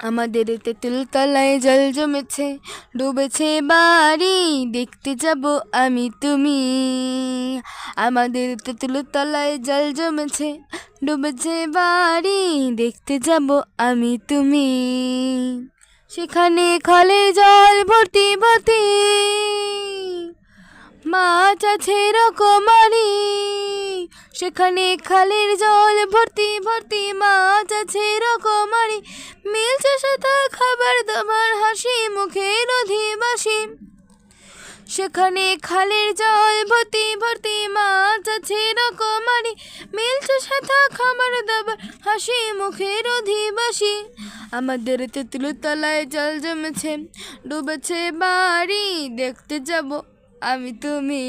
আমাদের তেঁতুল তলায় জল জমেছে, ডুবেছে বাড়ি, দেখতে যাব আমি তুমি। আমাদের তেঁতুল তলায় জল জমেছে, ডুবেছে বাড়ি, দেখতে যাব আমি তুমি। সেখানে খালে জল ভর্তি ভর্তি, মাছ আছে রকমারি। সেখানে খালের জল ভর্তি ভর্তি, মাছ আছে রকমারি। মিলছে সাথে খাবার দাবার, হাসি মুখের অধিবাসী। সেখানে খালের জল ভর্তি ভর্তি, মাছ আছে রকমারি। মিলছে সাথে খাবার দাবার, হাসি মুখের অধিবাসী। আমাদের তেঁতুল তলায় জল জমেছে, ডুবেছে বাড়ি, দেখতে যাব আমি তুমি।